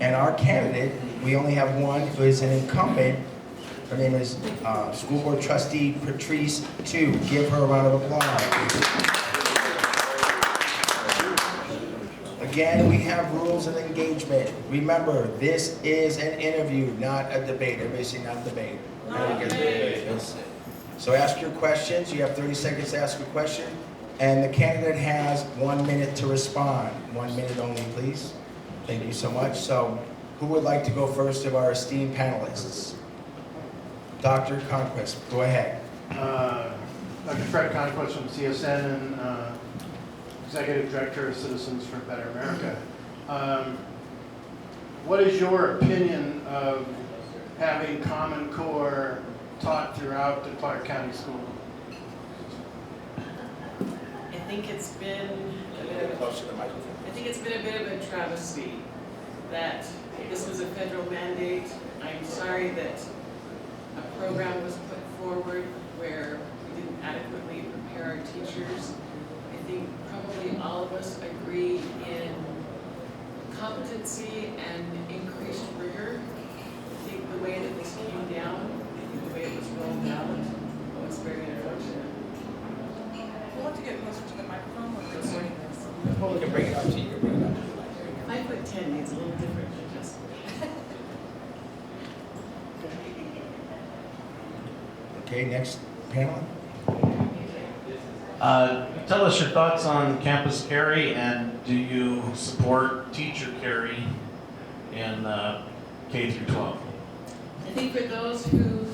And our candidate, we only have one, who is an incumbent. Her name is School Board Trustee Patrice Tew. Give her a round of applause. Again, we have rules of engagement. Remember, this is an interview, not a debate. Everybody say not a debate. So ask your questions. You have 30 seconds to ask a question. And the candidate has 1 minute to respond. 1 minute only, please. Thank you so much. So who would like to go first of our esteemed panelists? Dr. Conquest, go ahead. Dr. Fred Conquest from CSN and Executive Director of Citizens for a Better America. What is your opinion of having Common Core taught throughout the Clark County School? I think it's been a bit of a travesty that this was a federal mandate. I'm sorry that a program was put forward where we didn't adequately prepare our teachers. I think probably all of us agree in competency and increased rigor. I think the way that this came down, I think the way it was rolled out was very unfortunate. We'll have to get closer to the microphone when we're recording this. We can bring it up to you. 5'10" needs a little different adjustment. Okay, next panel. Tell us your thoughts on campus carry, and do you support teacher carry in K through 12? I think for those who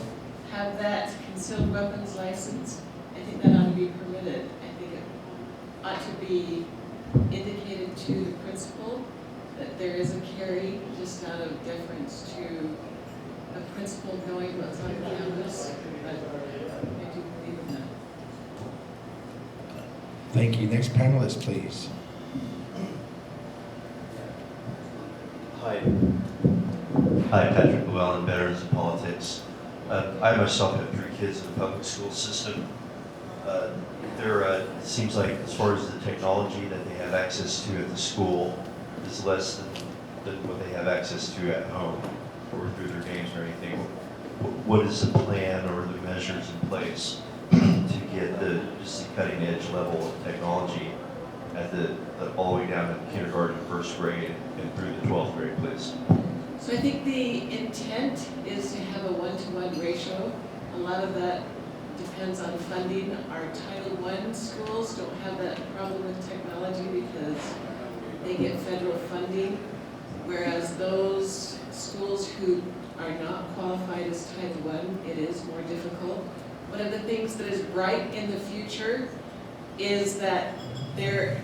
have that concealed weapons license, I think that ought to be permitted. I think it ought to be indicated to the principal that there is a carry, just out of deference to a principal knowing what's on campus. But I do believe in that. Thank you. Next panelist, please. Hi. Hi, Patrick Llewellyn, Veterans of Politics. I myself have 3 kids in the public school system. It seems like as far as the technology that they have access to at the school is less than what they have access to at home or through their games or anything. What is the plan or the measures in place to get just the cutting edge level of technology at all the way down to kindergarten, first grade, and through the 12th grade, please? So I think the intent is to have a 1-to-1 ratio. A lot of that depends on funding. Our Title I schools don't have that problem with technology because they get federal funding, whereas those schools who are not qualified as Title I, it is more difficult. One of the things that is bright in the future is that there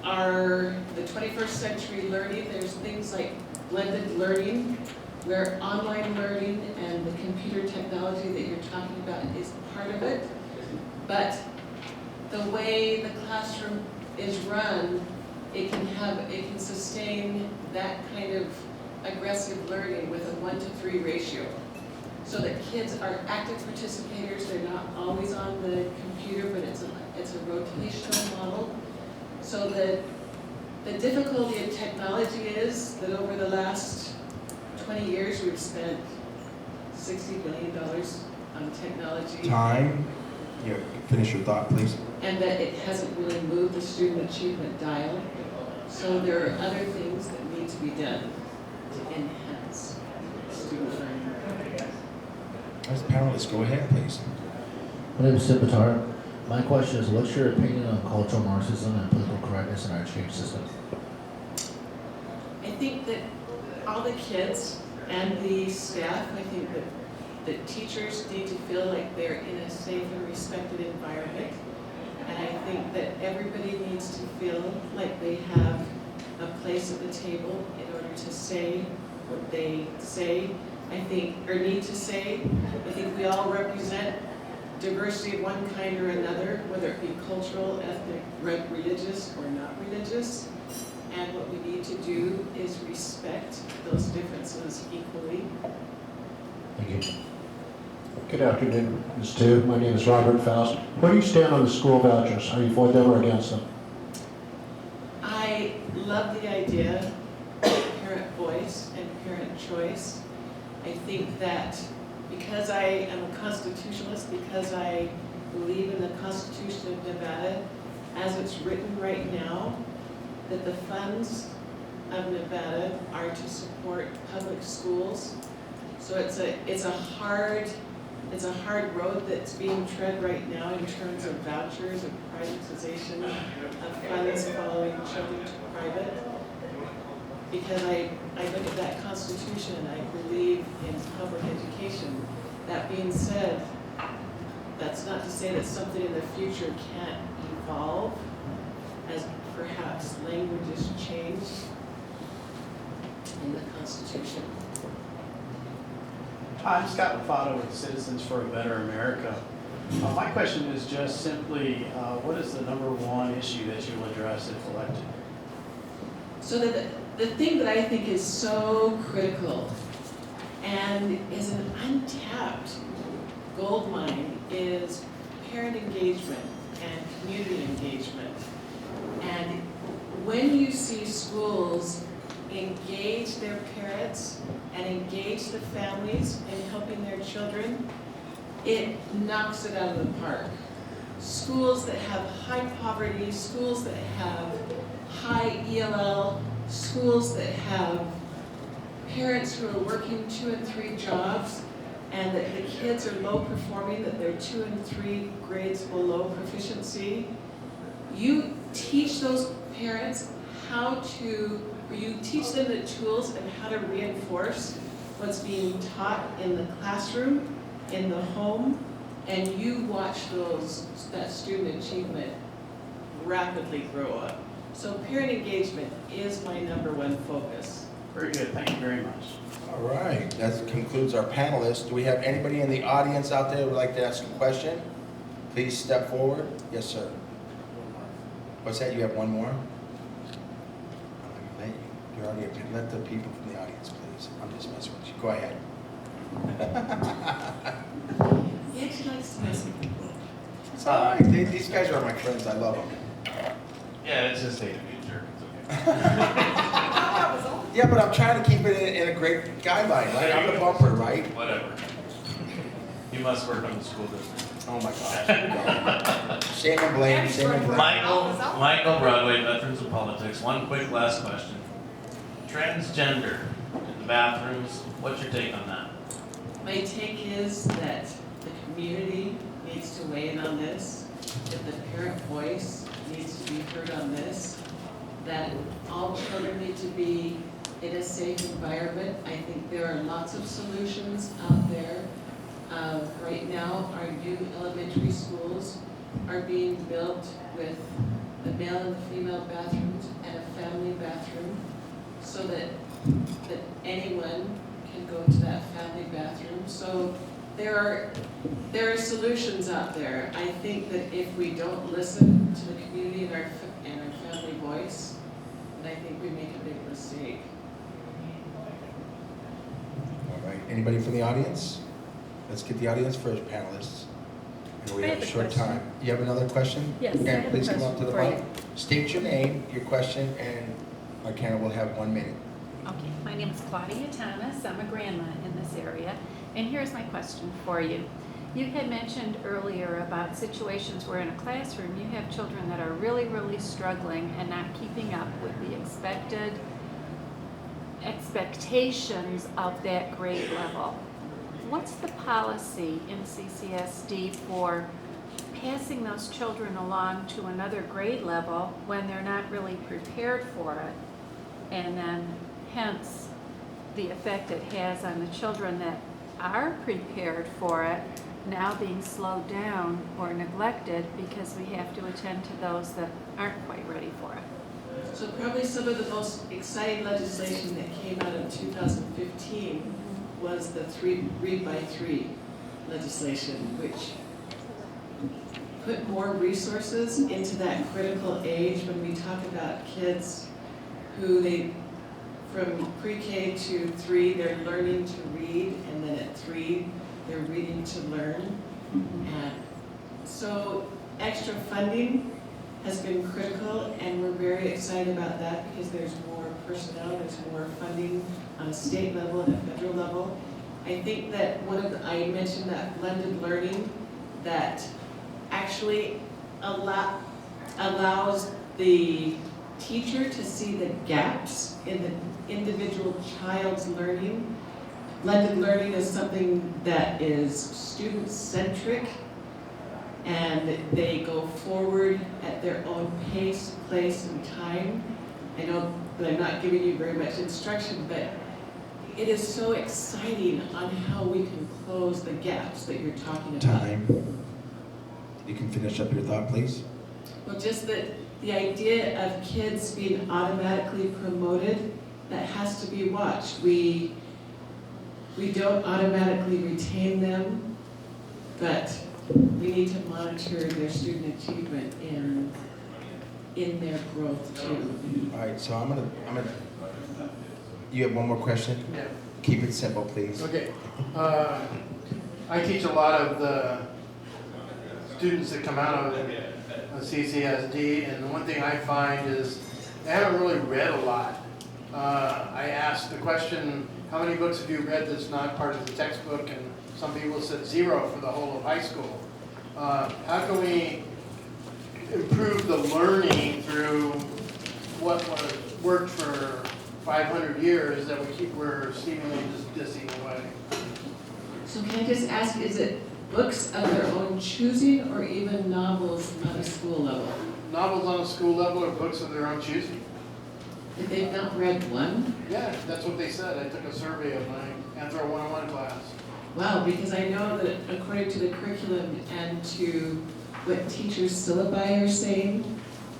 are the 21st century learning. There's things like blended learning, where online learning and the computer technology that you're talking about is part of it. But the way the classroom is run, it can sustain that kind of aggressive learning with a 1-to-3 ratio. So that kids are active participators, they're not always on the computer, but it's a rotational model. So the difficulty in technology is that over the last 20 years, we've spent $60 billion on technology. Time. Yeah, finish your thought, please. And that it hasn't really moved the student achievement dial. So there are other things that need to be done to enhance student learning. Next panelist, go ahead, please. My name is Sid Batar. My question is, what's your opinion on cultural Marxism and political correctness in our education system? I think that all the kids and the staff, I think that teachers need to feel like they're in a safe and respected environment. And I think that everybody needs to feel like they have a place at the table in order to say what they say, or need to say. I think we all represent diversity of one kind or another, whether it be cultural, ethnic, religious, or not religious. And what we need to do is respect those differences equally. Thank you. Good afternoon, Ms. Tew. My name is Robert Faust. Where do you stand on the school vouchers? Are you for them or against them? I love the idea of parent voice, and choice. I think that because I am a constitutionalist, because I believe in the Constitution of Nevada, as it's written right now, that the funds of Nevada are to support public schools. So it's a hard road that's being tread right now in terms of vouchers and privatization of funds following children to private. Because I look at that Constitution and I believe in public education. That being said, that's not to say that something in the future can't evolve as perhaps languages change in the Constitution. Hi, I'm Scott Lofato with Citizens for a Better America. My question is just simply, what is the #1 issue that you will address if elected? So the thing that I think is so critical and is an untapped gold mine is parent engagement and community engagement. And when you see schools engage their parents and engage the families in helping their children, it knocks it out of the park. Schools that have high poverty, schools that have high ELL, schools that have parents who are working 2 and 3 jobs, and that the kids are low performing, that they're 2 and 3 grades below proficiency. You teach those parents you teach them the tools and how to reinforce what's being taught in the classroom, in the home, and you watch that student achievement rapidly grow up. So parent engagement is my #1 focus. Very good, thank you very much. All right, that concludes our panelists. Do we have anybody in the audience out there who would like to ask a question? Please step forward. Yes, sir. What's that? You have one more? You already let the people from the audience, please. I'm just messing with you. Go ahead. He actually likes to mess with people. It's all right. These guys are my friends. I love them. Yeah, it's just hate to be a jerk, it's okay. Yeah, but I'm trying to keep it in a great guideline, right? I'm the bumper, right? Whatever. You must work on the school district. Oh my gosh. Shame and blame, shame and blame. Michael Broadway, Veterans of Politics. One quick last question. Transgender in the bathrooms, what's your take on that? My take is that the community needs to weigh in on this, that the parent voice needs to be heard on this, that all children need to be in a safe environment. I think there are lots of solutions out there. Right now, our new elementary schools are being built with the male and the female bathrooms and a family bathroom, so that anyone can go to that family bathroom. So there are solutions out there. I think that if we don't listen to the community and our family voice, then I think we make a big mistake. All right. Anybody from the audience? Let's get the audience first, panelists. And we I have have a a short question. time. You have another question? Yes, I And have a please come up to question the for mic. you. State your name, your question, and our candidate will have 1 minute. Okay, my name is Claudia Thomas. I'm a grandma in this area. And here's my question for you. You had mentioned earlier about situations where in a classroom you have children that are really, really struggling and not keeping up with the expectations of that grade level. What's the policy in CCSD for passing those children along to another grade level when they're not really prepared for it? And then hence the effect it has on the children that are prepared for it now being slowed down or neglected because we have to attend to those that aren't quite ready for it. So probably some of the most exciting legislation that came out in 2015 was the 3x3 legislation, which put more resources into that critical age when we talk about kids who from pre-K to 3, they're learning to read, and then at 3, they're reading to learn. And so extra funding has been critical, and we're very excited about that because there's more personnel, there's more funding on a state level and a federal level. I think that I mentioned that blended learning that actually allows the teacher to see the gaps in the individual child's learning. Blended learning is something that is student-centric, and they go forward at their own pace, place, and time. I know that I'm not giving you very much instruction, but it is so exciting on how we can close the gaps that you're talking about. Time. You can finish up your thought, please. Well, just that the idea of kids being automatically promoted, that has to be watched. We don't automatically retain them, but we need to monitor their student achievement in their growth too. All right, so I'm gonna, you have one more question? Yeah. Keep it simple, please. Okay. I teach a lot of the students that come out of CCSD, and the one thing I find is they haven't really read a lot. I asked the question, how many books have you read that's not part of the textbook? And some people said 0 for the whole of high school. How can we improve the learning through what worked for 500 years that we're seemingly just dissing away? So can I just ask, is it books of their own choosing or even novels on a school level? Novels on a school level or books of their own choosing? If they've not read one? Yeah, that's what they said. I took a survey of my Anthro 101 class. Wow, because I know that according to the curriculum and to what teachers' syllabi are saying,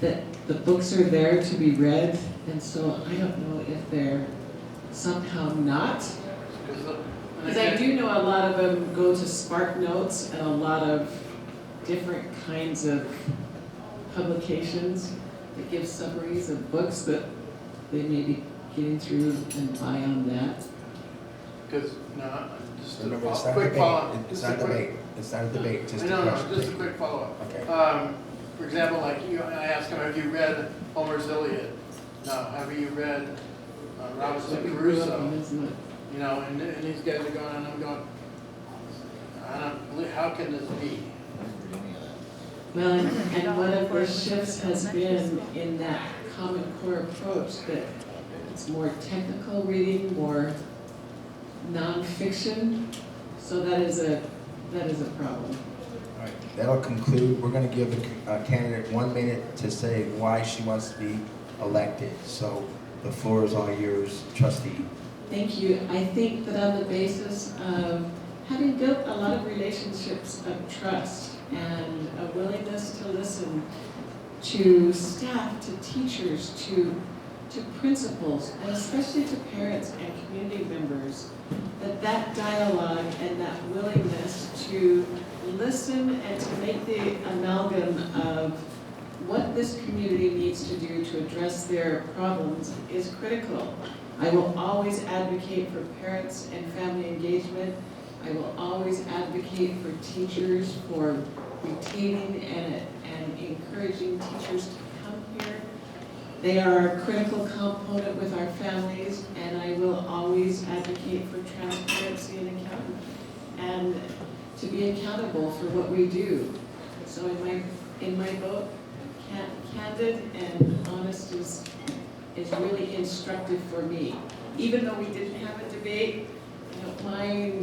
that the books are there to be read, and so I don't know if they're somehow not. Because I do know a lot of them go to Spark Notes and a lot of different kinds of publications that give summaries of books that they may be getting through and buy on that. Because, no, just a Remember, it's not quick debate. follow-up. It's not debate. It's not a debate, just a No, question. just a quick follow-up. Okay. For example, like I asked him, have you read Homer's Iliad? No. Have you read Robinson We grew up Crusoe? on, isn't it? You know, and these guys are going, and I'm going, I don't believe, how can this be? Well, and one of the shifts has been in that Common Core approach that it's more technical reading, more nonfiction. So that is a problem. All right, that'll conclude. We're going to give the candidate 1 minute to say why she wants to be elected. So the floor is all yours, Trustee. Thank you. I think that on the basis of having built a lot of relationships of trust and a willingness to listen to staff, to teachers, to principals, and especially to parents and community members, that dialogue and that willingness to listen and to make the amalgam of what this community needs to do to address their problems is critical. I will always advocate for parents and family engagement. I will always advocate for teachers, for retaining and encouraging teachers to come here. They are a critical component with our families, and I will always advocate for transparency and to be accountable for what we do. So in my vote, candid and honest is really instructive for me. Even though we didn't have a debate, I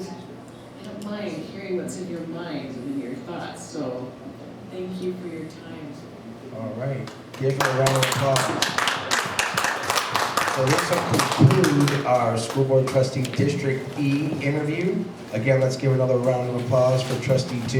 don't mind hearing what's in your mind and in your thoughts. So thank you for your time. All right, give her a round of applause. So this will conclude our School Board Trustee District E interview. Again, let's give another round of applause for Trustee Tew.